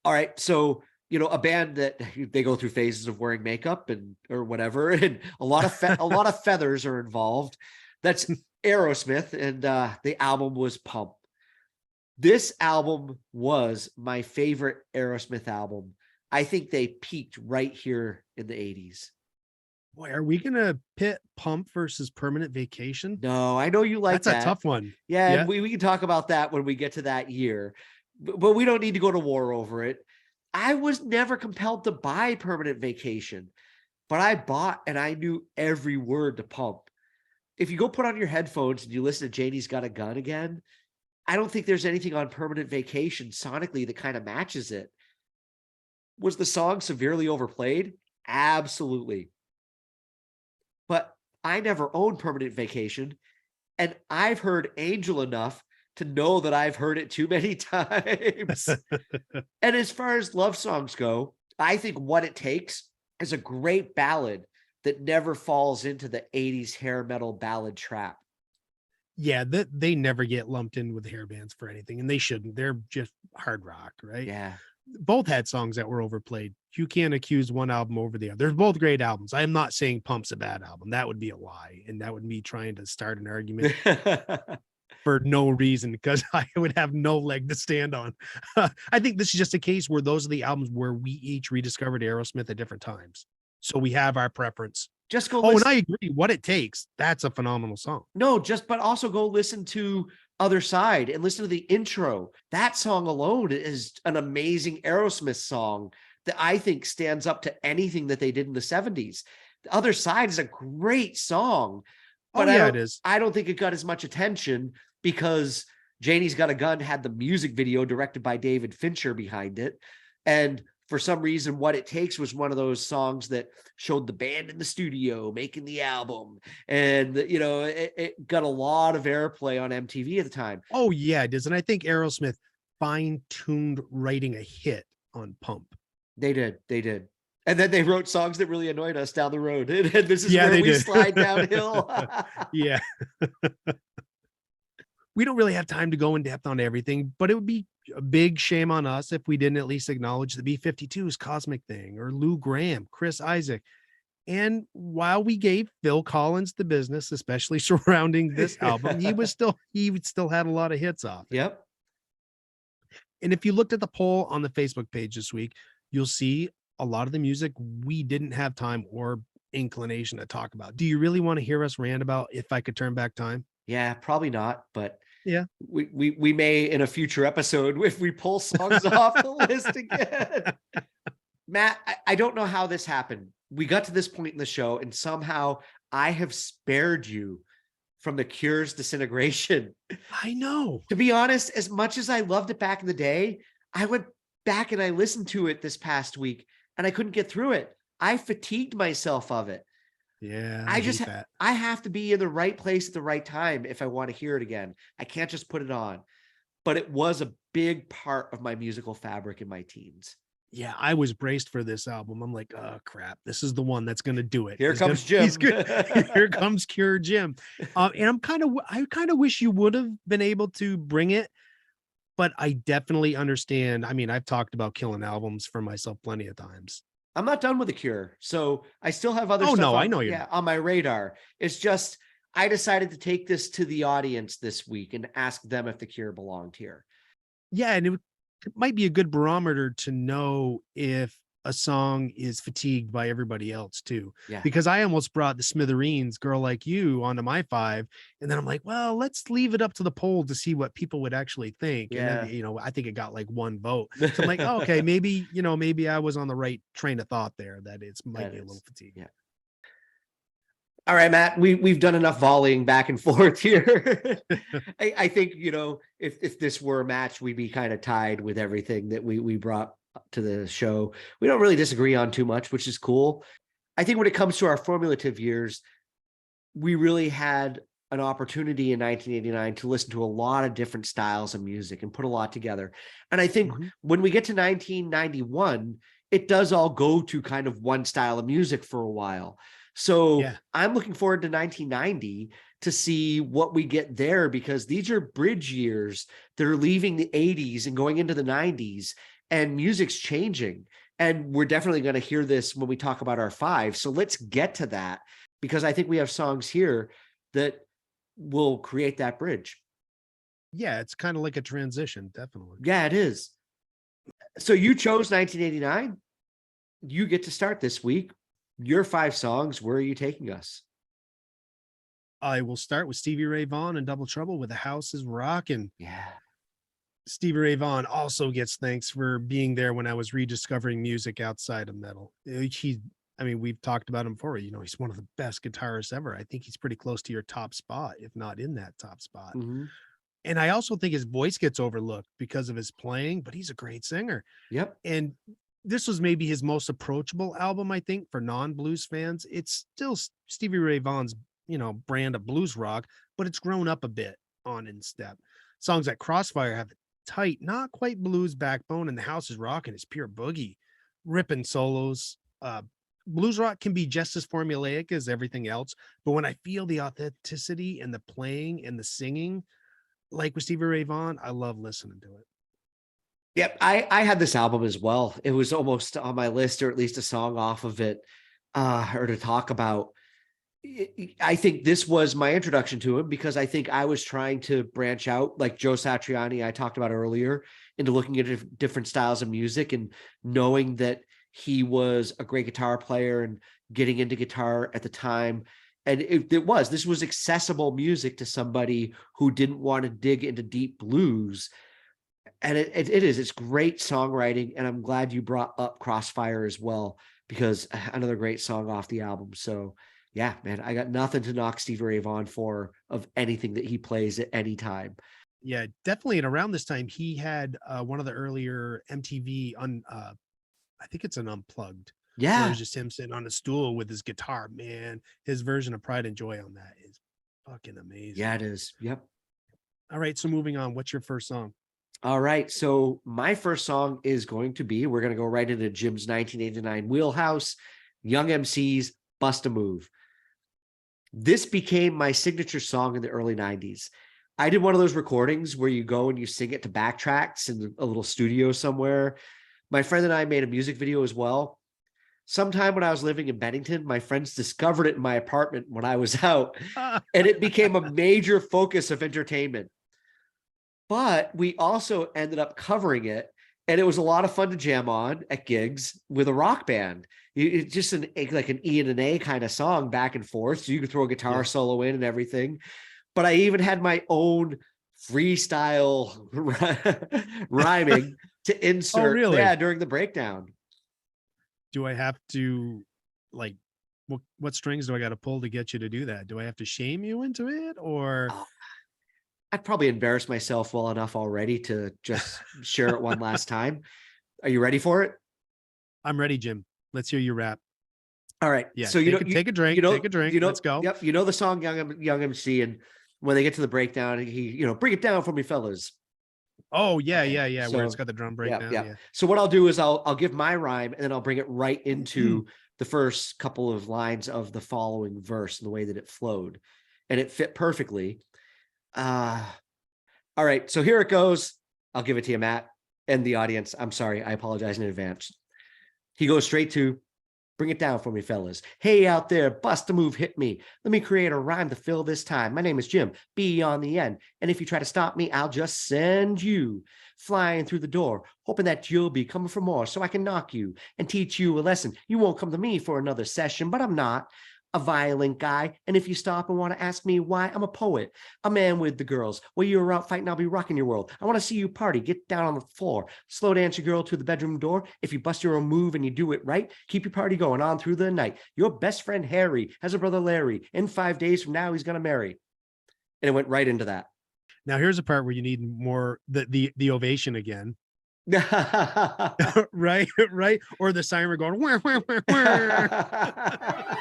All right. So, a band that they go through phases of wearing makeup and or whatever, and a lot of a lot of feathers are involved. That's Aerosmith, and the album was Pump. This album was my favorite Aerosmith album. I think they peaked right here in the 80s. Boy, are we gonna pit Pump versus Permanent Vacation? No, I know you like That's a that. tough one. Yeah, and Yeah. we can talk about that when we get to that year, but we don't need to go to war over it. I was never compelled to buy Permanent Vacation, but I bought and I knew every word to Pump. If you go put on your headphones and you listen to Janie's Got a Gun again, I don't think there's anything on Permanent Vacation sonically that kind of matches it. Was the song severely overplayed? Absolutely. But I never owned Permanent Vacation, and I've heard Angel enough to know that I've heard it too many times. And as far as love songs go, I think What It Takes is a great ballad that never falls into the 80s hair metal ballad trap. Yeah, that they never get lumped in with hair bands for anything, and they shouldn't. They're just hard rock, right? Yeah. Both had songs that were overplayed. You can't accuse one album over the other. They're both great albums. I am not saying Pump's a bad album. That would be a lie, and that would be trying to start an argument for no reason because I would have no leg to stand on. I think this is just a case where those are the albums where we each rediscovered Aerosmith at different times. So we have our preference. Just go Oh, and listen. I agree. What It Takes, that's a phenomenal song. No, but also go listen to Other Side and listen to the intro. That song alone is an amazing Aerosmith song that I think stands up to anything that they did in the 70s. The Other Side is a great song, but it is. I don't think it got as much attention because Janie's Got a Gun had the music video directed by David Fincher behind it. And for some reason, What It Takes was one of those songs that showed the band in the studio making the album. And, it got a lot of airplay on MTV at the time. Oh, yeah, it is. And I think Aerosmith fine-tuned writing a hit on Pump. They did. And then they wrote songs that really annoyed us down the road. And this is where we slide downhill. Yeah. We don't really have time to go in depth on everything, but it would be a big shame on us if we didn't at least acknowledge the B-52's Cosmic Thing or Lou Gramm, Chris Isaac. And while we gave Phil Collins the business, especially surrounding this album, he still had a lot of hits off it. Yep. And if you looked at the poll on the Facebook page this week, you'll see a lot of the music we didn't have time or inclination to talk about. Do you really want to hear us rant about If I Could Turn Back Time? Yeah, probably not, but yeah, we may in a future episode if we pull songs off the list again. Matt, I don't know how this happened. We got to this point in the show, and somehow I have spared you from The Cure's Disintegration. I know. To be honest, as much as I loved it back in the day, I went back and I listened to it this past week, and I couldn't get through it. I fatigued myself of it. Yeah, I have to be in the right place at the right time if I want to hear it again. I can't just put it on. But it was a big part of my musical fabric in my teens. Yeah, I was braced for this album. I'm like, oh crap, this is the one that's going to do it. Here comes Jim. Here comes Cure Jim. And I kind of wish you would have been able to bring it, but I definitely understand. I mean, I've talked about killing albums for myself plenty of times. I'm not done with The Cure, so I still have other stuff. I know you're on my radar. It's just I decided to take this to the audience this week and ask them if The Cure belonged here. Yeah, and it might be a good barometer to know if a song is fatigued by everybody else too. Yeah. Because I almost brought the Smithereens Girl Like You onto my 5. And then I'm like, well, let's leave it up to the poll to see what people would actually think. And then, Yeah. I think it got like 1 vote. So I'm like, oh, okay, maybe, maybe I was on the right train of thought there that it's might That be a little is. fatigued. Yeah. All right, Matt, we've done enough volleying back and forth here. I think, if this were a match, we'd be kind of tied with everything that we brought to the show. We don't really disagree on too much, which is cool. I think when it comes to our formulative years, we really had an opportunity in 1989 to listen to a lot of different styles of music and put a lot together. And I think Mhm. when we get to 1991, it does all go to kind of one style of music for a while. So Yeah. I'm looking forward to 1990 to see what we get there, because these are bridge years that are leaving the 80s and going into the 90s, and music's changing. And we're definitely going to hear this when we talk about our 5. So let's get to that, because I think we have songs here that will create that bridge. Yeah. It's kind of like a transition. Definitely. Yeah, it is. So you chose 1989. You get to start this week. Your 5 songs, where are you taking us? I will start with Stevie Ray Vaughan and Double Trouble with The House is Rockin'. Yeah. Stevie Ray Vaughan also gets thanks for being there when I was rediscovering music outside of metal. I mean, we've talked about him before. He's one of the best guitarists ever. I think he's pretty close to your top spot, if not in that top spot. Mm-hmm. And I also think his voice gets overlooked because of his playing, but he's a great singer. Yep. And this was maybe his most approachable album, I think, for non-blues fans. It's still Stevie Ray Vaughan's, brand of blues rock, but it's grown up a bit on in step. Songs like Crossfire have a tight, not quite blues backbone, and The House is Rockin' is pure boogie, ripping solos. Blues rock can be just as formulaic as everything else, but when I feel the authenticity and the playing and the singing, like with Stevie Ray Vaughan, I love listening to it. Yep. I had this album as well. It was almost on my list, or at least a song off of it, or to talk about. I think this was my introduction to him, because I think I was trying to branch out, like Joe Satriani I talked about earlier, into looking at different styles of music, and knowing that he was a great guitar player and getting into guitar at the time. And this was accessible music to somebody who didn't want to dig into deep blues. And it's great songwriting. And I'm glad you brought up Crossfire as well, because another great song off the album. So yeah, man, I got nothing to knock Stevie Ray Vaughan for, of anything that he plays at any time. Yeah, definitely. And around this time, he had one of the earlier MTV I think it's an unplugged, where Yeah. it's just him sitting on a stool with his guitar. Man, his version of Pride and Joy on that is fucking amazing. Yeah, it is. Yep. All right, so moving on. What's your first song? All right. So my first song is going to be, we're going to go right into Jim's 1989 wheelhouse, Young MC's Bust a Move. This became my signature song in the early 90s. I did one of those recordings where you go and you sing it to backtracks in a little studio somewhere. My friend and I made a music video as well. Sometime when I was living in Bennington, my friends discovered it in my apartment when I was out, and it became a major focus of entertainment. But we also ended up covering it, and it was a lot of fun to jam on at gigs with a rock band. It's just like an E and an A kind of song, back and forth. So you could throw a guitar Yeah. solo in and everything. But I even had my own freestyle rhyming to Oh, insert, really? yeah, during the breakdown. Do I have to like what strings do I got to pull to get you to do that? Do I have to shame you into it or Oh, I've probably embarrassed myself well enough already to just share it one last time. Are you ready for it? I'm ready, Jim. Let's hear you rap. All right. Yeah, So take a drink, take a drink. Let's go. yep, you know the song Young MC, and when they get to the breakdown, he, bring it down for me, fellas. Oh, yeah, Okay. yeah, yeah, where it's So got the drum yeah, breakdown, yeah. yeah. So what I'll do is I'll give my rhyme, and then I'll bring it right into the first couple of lines of the following verse and the way that it flowed. And it fit perfectly. All right. So here it goes. I'll give it to you, Matt, and the audience. I'm sorry. I apologize in advance. He goes straight to, Bring it down for me, fellas. Hey, out there, bust a move, hit me. Let me create a rhyme to fill this time. My name is Jim, B on the end. And if you try to stop me, I'll just send you flying through the door, hoping that you'll be coming for more so I can knock you and teach you a lesson. You won't come to me for another session, but I'm not a violent guy. And if you stop and want to ask me why, I'm a poet, a man with the girls. While you're out fighting, I'll be rocking your world. I want to see you party. Get down on the floor. Slow dance your girl to the bedroom door. If you bust your own move and you do it right, keep your party going on through the night. Your best friend Harry has a brother Larry. In 5 days from now, he's going to marry. And it went right into that. Now here's a part where you need more the ovation again. Right, right, or the siren going wah, wah, wah, wah.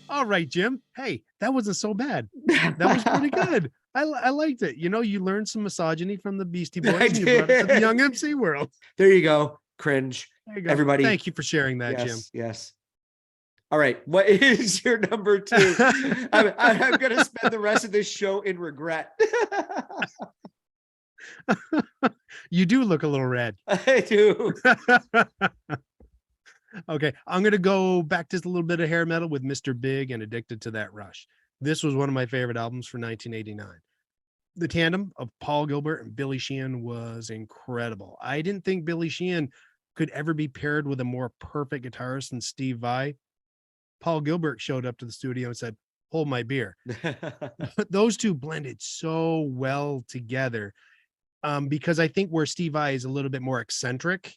All right, Jim. Hey, that wasn't so bad. That was pretty good. I liked it. You know, you learned some misogyny from the Beastie Boys and you brought it to the Young MC world. There you go. Cringe. There you go. Everybody. Thank you for sharing that, yes, Jim. Yes. All right. What is your number 2? I'm going to spend the rest of this show in regret. You do look a little red. I do. Okay, I'm going to go back to a little bit of hair metal with Mr. Big and Addicted to That Rush. This was one of my favorite albums for 1989. The tandem of Paul Gilbert and Billy Sheehan was incredible. I didn't think Billy Sheehan could ever be paired with a more perfect guitarist than Steve Vai. Paul Gilbert showed up to the studio and said, "Hold my beer." Those two blended so well together, because I think where Steve Vai is a little bit more eccentric,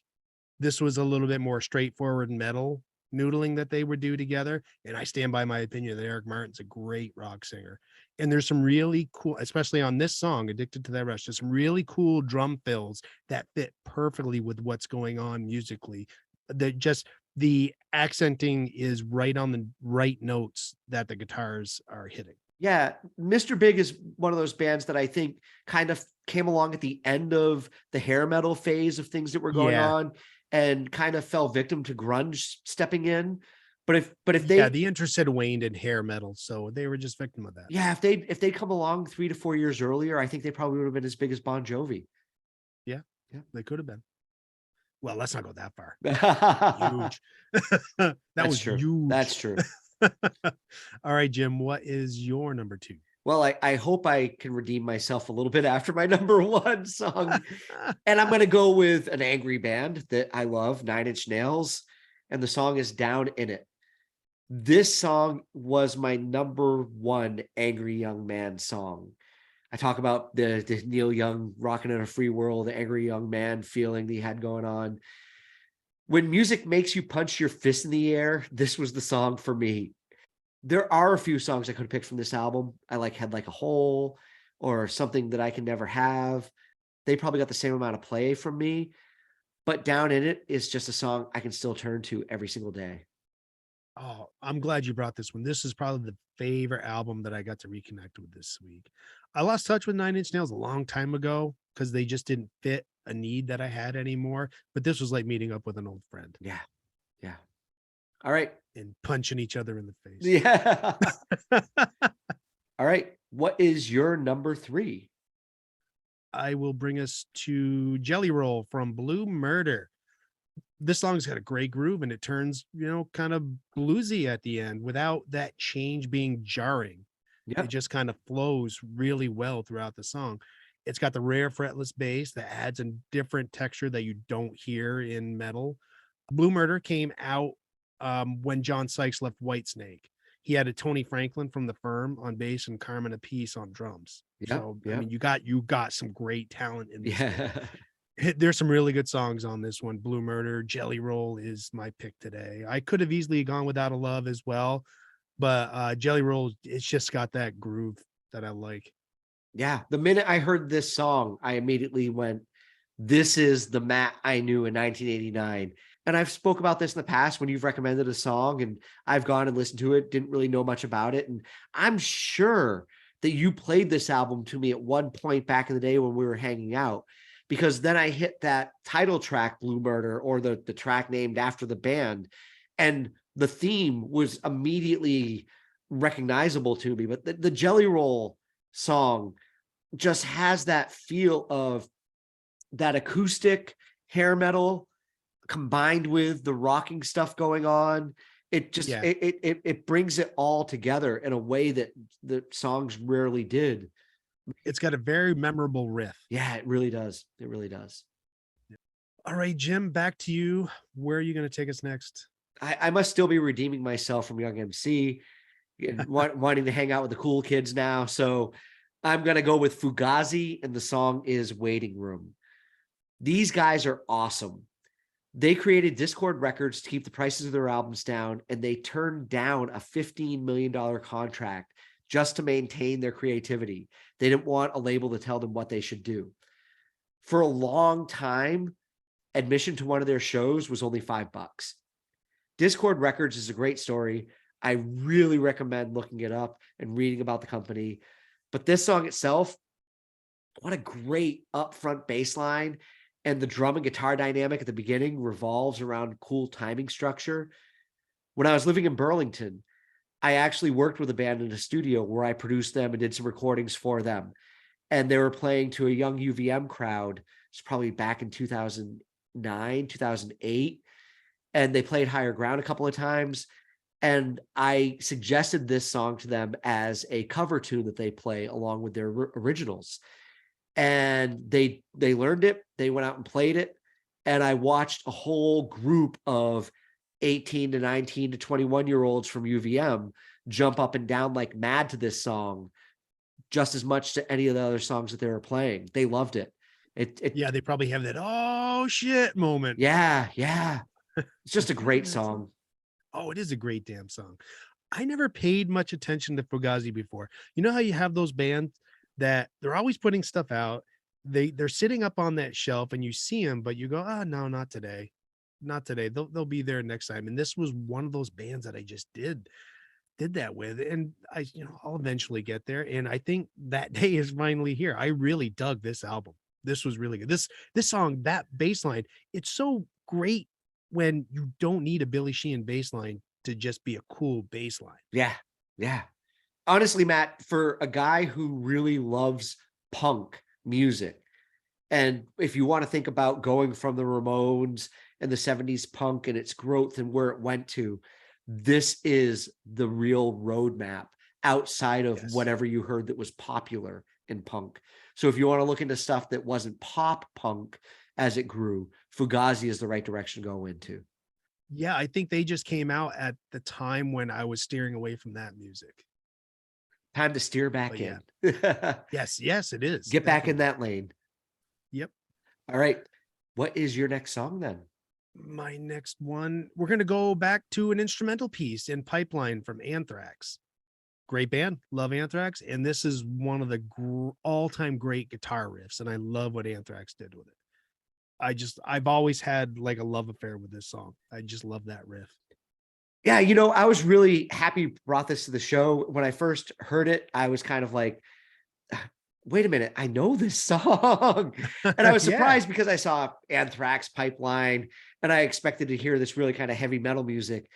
this was a little bit more straightforward metal noodling that they would do together. And I stand by my opinion that Eric Martin's a great rock singer. And there's some really cool, especially on this song, Addicted to That Rush, there's some really cool drum fills that fit perfectly with what's going on musically. That just the accenting is right on the right notes that the guitars are hitting. Yeah, Mr. Big is one of those bands that I think kind of came along at the end of the hair metal phase of things that were going on and kind of fell victim to grunge stepping in. But if they the interest had waned in hair metal, so they were just victim of that. Yeah, if they come along 3 to 4 years earlier, I think they probably would have been as big as Bon Jovi. Yeah, they could have been. Well, let's not go that far. Huge. That was true. Huge. That's true. All right, Jim, what is your number 2? Well, I hope I can redeem myself a little bit after my number 1 song. And I'm going to go with an angry band that I love, 9 Inch Nails. And the song is Down in It. This song was my number 1 angry young man song. I talk about the Neil Young rocking in a free world, the angry young man feeling that he had going on. When music makes you punch your fist in the air, this was the song for me. There are a few songs I could have picked from this album. I like Head Like a Hole or Something That I Can Never Have. They probably got the same amount of play from me, but Down in It is just a song I can still turn to every single day. Oh, I'm glad you brought this one. This is probably the favorite album that I got to reconnect with this week. I lost touch with 9 Inch Nails a long time ago because they just didn't fit a need that I had anymore. But this was like meeting up with an old friend. Yeah. Yeah. All right. And punching each other in the face. Yeah. All right. What is your number 3? I will bring us to Jelly Roll from Blue Murder. This song's got a great groove and it turns, kind of bluesy at the end without that change being jarring. Yep. It just kind of flows really well throughout the song. It's got the rare fretless bass that adds a different texture that you don't hear in metal. Blue Murder came out when John Sykes left Whitesnake. He had a Tony Franklin from The Firm on bass and Carmen Appice on drums. Yep. So, I mean, you got some great talent in this. Yeah. There's some really good songs on this one. Blue Murder, Jelly Roll is my pick today. I could have easily gone Without a Love as well, but Jelly Roll, it's just got that groove that I like. Yeah. The minute I heard this song, I immediately went, this is the Matt I knew in 1989. And I've spoke about this in the past when you've recommended a song and I've gone and listened to it, didn't really know much about it. And I'm sure that you played this album to me at one point back in the day when we were hanging out. Because then I hit that title track, Blue Murder, or the track named after the band, and the theme was immediately recognizable to me. But the Jelly Roll song just has that feel of that acoustic hair metal combined with the rocking stuff going on, it just Yeah, it brings it all together in a way that the songs rarely did. it's got a very memorable riff. Yeah, it really does. It really does. All right, Jim, back to you. Where are you going to take us next? I must still be redeeming myself from Young MC and wanting to hang out with the cool kids now. So I'm going to go with Fugazi, and the song is Waiting Room. These guys are awesome. They created Discord Records to keep the prices of their albums down, and they turned down a $15 million contract just to maintain their creativity. They didn't want a label to tell them what they should do. For a long time, admission to one of their shows was only $5. Discord Records is a great story. I really recommend looking it up and reading about the company. But this song itself, what a great upfront bass line. And the drum and guitar dynamic at the beginning revolves around cool timing structure. When I was living in Burlington, I actually worked with a band in a studio where I produced them and did some recordings for them. And they were playing to a young UVM crowd. It's probably back in 2009, 2008. And they played Higher Ground a couple of times. And I suggested this song to them as a cover tune that they play along with their originals. And they learned it. They went out and played it. And I watched a whole group of 18 to 19 to 21-year-olds from UVM jump up and down like mad to this song, just as much to any of the other songs that they were playing. They loved it. Yeah, they probably have that oh shit moment. Yeah. It's just a great song. Oh, it is a great damn song. I never paid much attention to Fugazi before. You know how you have those bands that they're always putting stuff out. They're sitting up on that shelf and you see them, but you go, oh no, not today. Not today. They'll be there next time. And this was one of those bands that I just did that with. And I'll eventually get there. And I think that day is finally here. I really dug this album. This was really good. This song, that bass line, it's so great when you don't need a Billy Sheehan bass line to just be a cool bass line. Yeah. Honestly, Matt, for a guy who really loves punk music, and if you want to think about going from the Ramones and the 70s punk and its growth and where it went to, this is the real roadmap outside of whatever you heard that was popular in punk. So if you want to look into stuff that wasn't pop punk as it grew, Fugazi is the right direction to go into. Yeah, I think they just came out at the time when I was steering away from that music. Time to steer back in. Yes, it is. Get back in that lane. Yep. All right. What is your next song then? My next one, we're going to go back to an instrumental piece in Pipeline from Anthrax. Great band, love Anthrax, and this is one of the all-time great guitar riffs, and I love what Anthrax did with it. I've always had like a love affair with this song. I just love that riff. Yeah, I was really happy you brought this to the show. When I first heard it, I was kind of like, wait a minute, I know this song. And I was surprised because I saw Anthrax Pipeline and I expected to hear this really kind of heavy metal music.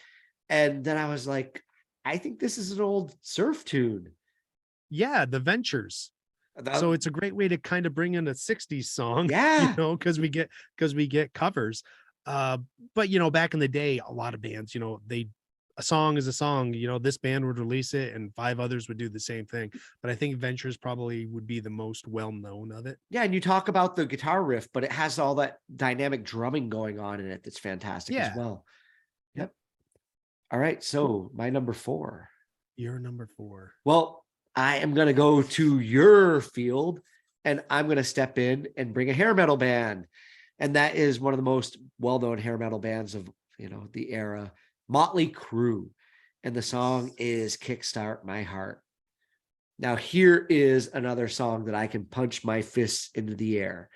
And then I was like, I think this is an old surf tune. Yeah, The Ventures. So it's a great way to kind of bring in a 60s song, yeah, because we get covers. But back in the day, a lot of bands, a song is a song, this band would release it and 5 others would do the same thing. But I think Ventures probably would be the most well-known of it. Yeah. And you talk about the guitar riff, but it has all that dynamic drumming going on in it. That's fantastic as well. Yep. All right. So my number 4. Your number 4. Well, I am going to go to your field and I'm going to step in and bring a hair metal band. And that is one of the most well-known hair metal bands of, the era, Motley Crue. And the song is Kickstart My Heart. Now, here is another song that I can punch my fists into the air.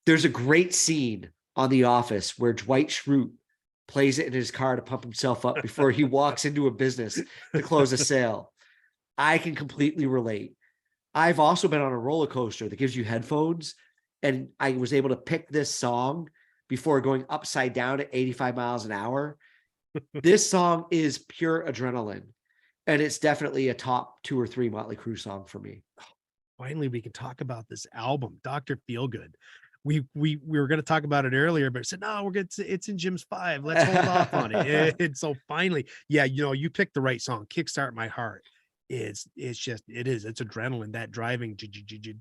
There's a great scene on The Office where Dwight Schrute plays it in his car to pump himself up before he walks into a business to close a sale. I can completely relate. I've also been on a roller coaster that gives you headphones, and I was able to pick this song before going upside down at 85 miles an hour. This song is pure adrenaline, and it's definitely a top 2 or 3 Motley Crue song for me. Finally, we can talk about this album, Dr. Feelgood. we were going to talk about it earlier, but said no, it's in Jim's 5. Let's hold off on it. And so finally, yeah, you picked the right song. Kickstart My Heart. It's adrenaline, that driving,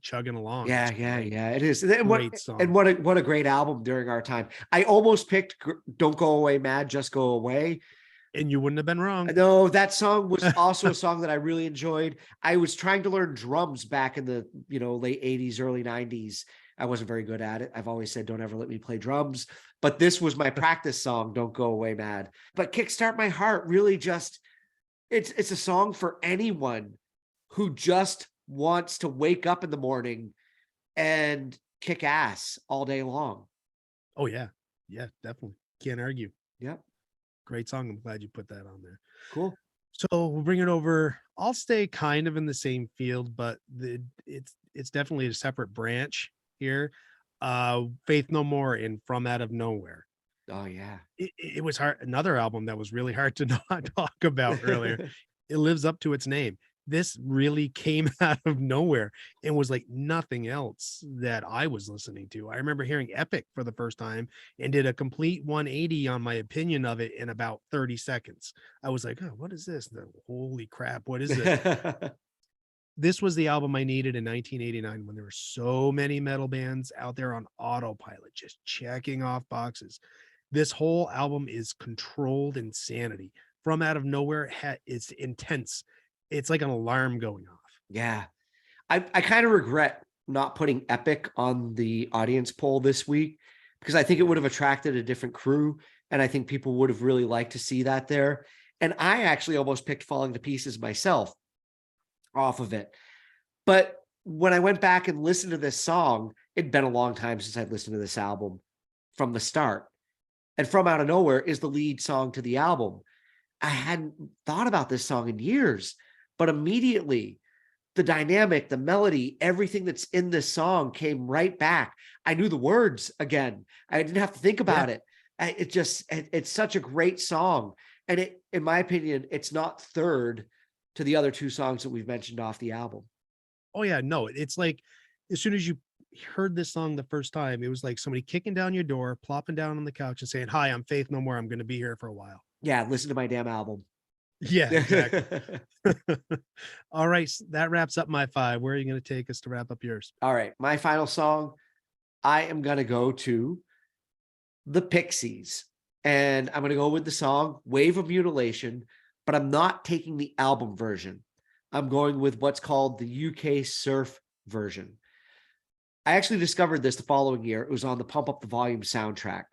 chugging along. Yeah, It's yeah, great. yeah. It is. Great song. What a great album during our time. I almost picked "Don't Go Away Mad, Just Go Away." And you wouldn't have been wrong. No, that song was also a song that I really enjoyed. I was trying to learn drums back in the late 80s, early 90s. I wasn't very good at it. I've always said, don't ever let me play drums. But this was my practice song, Don't Go Away Mad. But Kickstart My Heart really just, it's a song for anyone who just wants to wake up in the morning and kick ass all day long. Oh yeah. Yeah, definitely. Can't argue. Yep. Great song. I'm glad you put that on there. Cool. So we'll bring it over. I'll stay kind of in the same field, but it's definitely a separate branch here. Faith No More and From Out of Nowhere. Oh yeah. It was hard. Another album that was really hard to not talk about earlier. It lives up to its name. This really came out of nowhere and was like nothing else that I was listening to. I remember hearing Epic for the first time and did a complete 180 on my opinion of it in about 30 seconds. I was like, oh, what is this? Holy crap, what is this? This was the album I needed in 1989 when there were so many metal bands out there on autopilot, just checking off boxes. This whole album is controlled insanity. From Out of Nowhere, it's intense. It's like an alarm going off. Yeah. I kind of regret not putting Epic on the audience poll this week because I think it would have attracted a different crew. And I think people would have really liked to see that there. And I actually almost picked Falling to Pieces myself off of it. But when I went back and listened to this song, it'd been a long time since I'd listened to this album from the start. And From Out of Nowhere is the lead song to the album. I hadn't thought about this song in years, but immediately the dynamic, the melody, everything that's in this song came right back. I knew the words again. I didn't have to think about it. It's such a great song. And it, in my opinion, it's not third to the other two songs that we've mentioned off the album. Oh yeah, no, it's like as soon as you heard this song the first time, it was like somebody kicking down your door, plopping down on the couch and saying, hi, I'm Faith No More. I'm going to be here for a while. Yeah, listen to my damn album. Yeah, exactly. All right, that wraps up my 5. Where are you going to take us to wrap up yours? All right, my final song, I am going to go to the Pixies. And I'm going to go with the song Wave of Mutilation, but I'm not taking the album version. I'm going with what's called the UK surf version. I actually discovered this the following year. It was on the Pump Up the Volume soundtrack.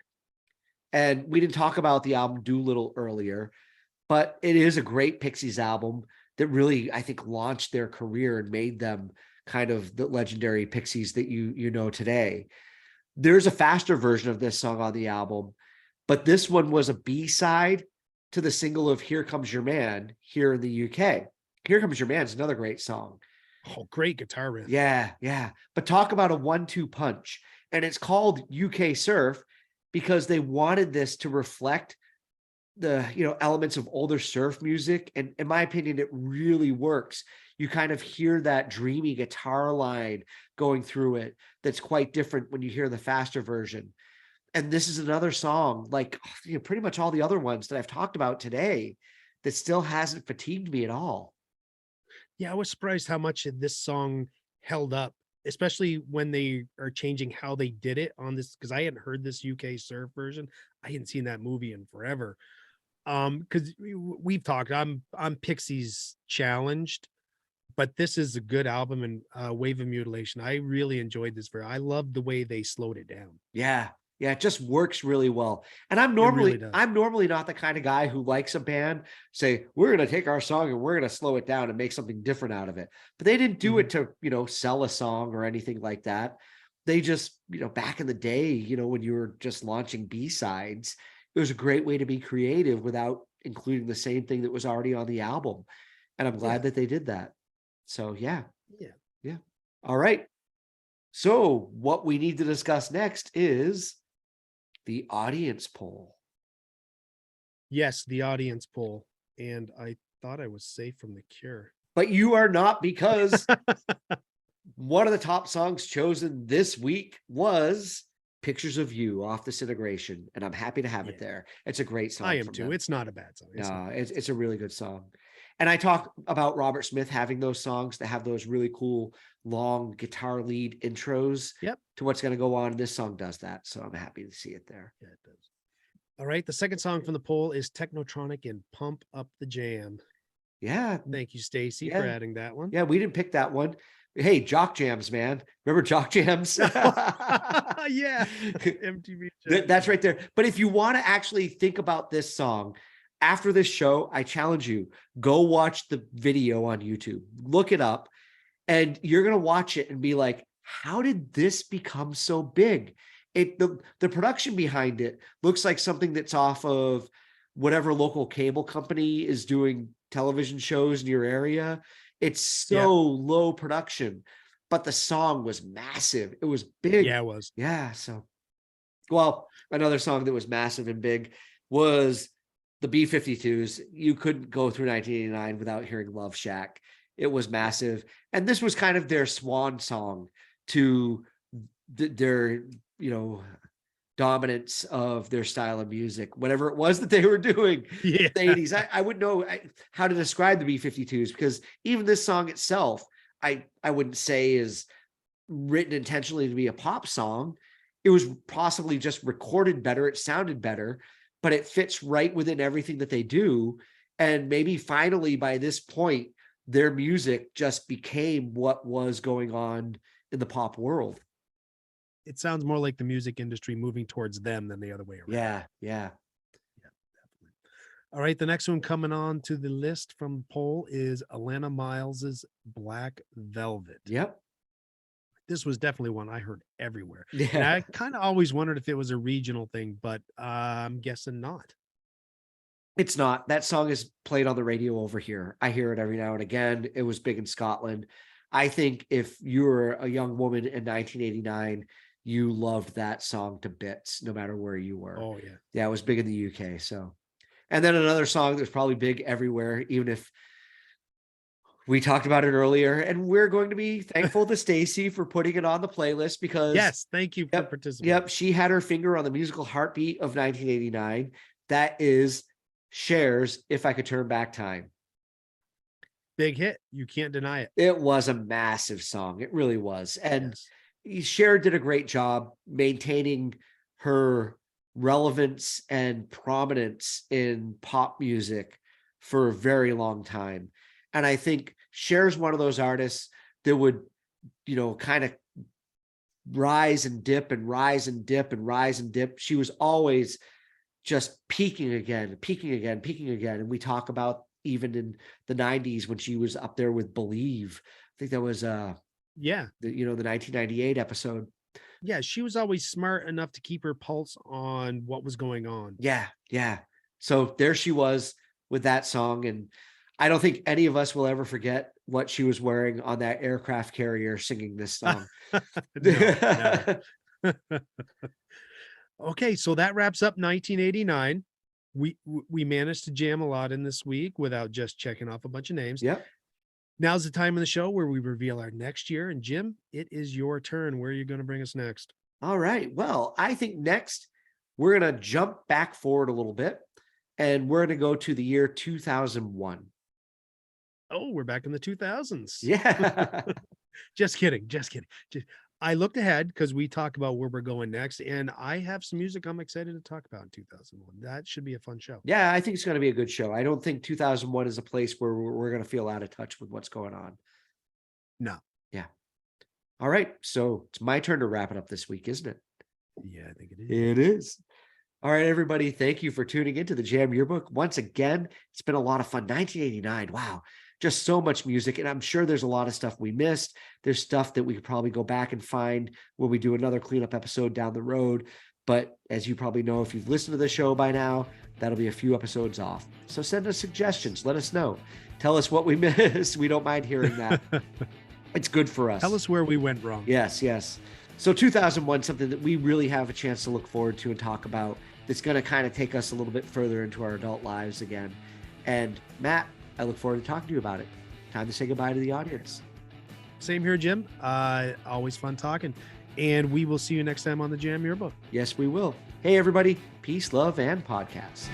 And we didn't talk about the album Doolittle earlier, but it is a great Pixies album that really, I think, launched their career and made them kind of the legendary Pixies that you know today. There's a faster version of this song on the album, but this one was a B-side to the single of Here Comes Your Man here in the UK. Here Comes Your Man is another great song. Oh, great guitar riff. Yeah, yeah. But talk about a 1-2 punch. And it's called UK Surf because they wanted this to reflect the elements of older surf music. And in my opinion, it really works. You kind of hear that dreamy guitar line going through it that's quite different when you hear the faster version. And this is another song, like pretty much all the other ones that I've talked about today, that still hasn't fatigued me at all. Yeah, I was surprised how much this song held up, especially when they are changing how they did it on this, because I hadn't heard this UK surf version. I hadn't seen that movie in forever. Because we've talked, I'm Pixies challenged, but this is a good album. And Wave of Mutilation, I really enjoyed this. I love the way they slowed it down. Yeah. Yeah, it just works really well. And I'm normally not the kind of guy who likes a band say, we're going to take our song and we're going to slow it down and make something different out of it. But they didn't do it to, sell a song or anything like that. They just, back in the day, when you were just launching B-sides, it was a great way to be creative without including the same thing that was already on the album. And I'm glad that they did that. So yeah. All right. So what we need to discuss next is the audience poll. Yes, the audience poll. And I thought I was safe from The Cure. But you are not, because one of the top songs chosen this week was Pictures of You off Disintegration, and I'm happy to have it there. It's a great song. I am from too. them. It's not a bad song. No, it's a really good song. And I talk about Robert Smith having those songs that have those really cool long guitar lead intros to what's going to go on. This song does that. So I'm happy to see it there. Yeah, it does. All right. The second song from the poll is Technotronic and Pump Up the Jam. Yeah. Thank you, Stacy, for adding that one. Yeah, we didn't pick that one. Hey, Jock Jams, man. Remember Jock Jams? Yeah. MTV. That's right there. But if you want to actually think about this song, after this show, I challenge you, go watch the video on YouTube. Look it up, and you're going to watch it and be like, how did this become so big? The production behind it looks like something that's off of whatever local cable company is doing television shows in your area. It's so low production, but the song was massive. It was big. Yeah, it was. Yeah. So, well, another song that was massive and big was the B-52s. You couldn't go through 1989 without hearing Love Shack. It was massive. And this was kind of their swan song to their, dominance of their style of music, whatever it was that they were doing in the 80s. I wouldn't know how to describe the B-52s, because even this song itself, I wouldn't say is written intentionally to be a pop song. It was possibly just recorded better. It sounded better, but it fits right within everything that they do. And maybe finally by this point, their music just became what was going on in the pop world. It sounds more like the music industry moving towards them than the other way around. Yeah. Definitely. All right, the next one coming on to the list from the poll is Alana Miles's Black Velvet. Yep. This was definitely one I heard everywhere. Yeah. And I kind of always wondered if it was a regional thing, but I'm guessing not. It's not. That song is played on the radio over here. I hear it every now and again. It was big in Scotland. I think if you were a young woman in 1989, you loved that song to bits, no matter where you were. Oh, yeah. Yeah, it was big in the UK. So, and then another song that's probably big everywhere, even if we talked about it earlier, and we're going to be thankful to Stacy for putting it on the playlist, because yes, thank you for participating. Yep, she had her finger on the musical heartbeat of 1989. That is Cher's If I Could Turn Back Time. Big hit. You can't deny it. It was a massive song. It really was. And Cher did a great job maintaining her relevance and prominence in pop music for a very long time. And I think Cher's one of those artists that would, kind of rise and dip and rise and dip and rise and dip. She was always just peaking again. And we talk about even in the 90s when she was up there with Believe. I think that was the 1998 episode. Yeah, she was always smart enough to keep her pulse on what was going on. Yeah. So there she was with that song, and I don't think any of us will ever forget what she was wearing on that aircraft carrier singing this song. No. Okay, so that wraps up 1989. We managed to jam a lot in this week without just checking off a bunch of names. Yep. Now's the time of the show where we reveal our next year. And Jim, it is your turn. Where are you going to bring us next? All right. Well, I think next we're going to jump back forward a little bit, and we're going to go to the year 2001. Oh, we're back in the 2000s. Yeah. Just kidding. I looked ahead because we talk about where we're going next, and I have some music I'm excited to talk about in 2001. That should be a fun show. Yeah, I think it's going to be a good show. I don't think 2001 is a place where we're going to feel out of touch with what's going on. No. Yeah. All right. So it's my turn to wrap it up this week, isn't it? Yeah, I think it is. It is. All right, everybody. Thank you for tuning into the Jam Yearbook. Once again, it's been a lot of fun. 1989. Wow. Just so much music. And I'm sure there's a lot of stuff we missed. There's stuff that we could probably go back and find when we do another cleanup episode down the road. But as you probably know, if you've listened to the show by now, that'll be a few episodes off. So send us suggestions. Let us know. Tell us what we missed. We don't mind hearing that. It's good for us. Tell us where we went wrong. Yes. So 2001, something that we really have a chance to look forward to and talk about. That's going to kind of take us a little bit further into our adult lives again. And Matt, I look forward to talking to you about it. Time to say goodbye to the audience. Same here, Jim. Always fun talking. And we will see you next time on the Jam Yearbook. Yes, we will. Hey, everybody. Peace, love, and podcast.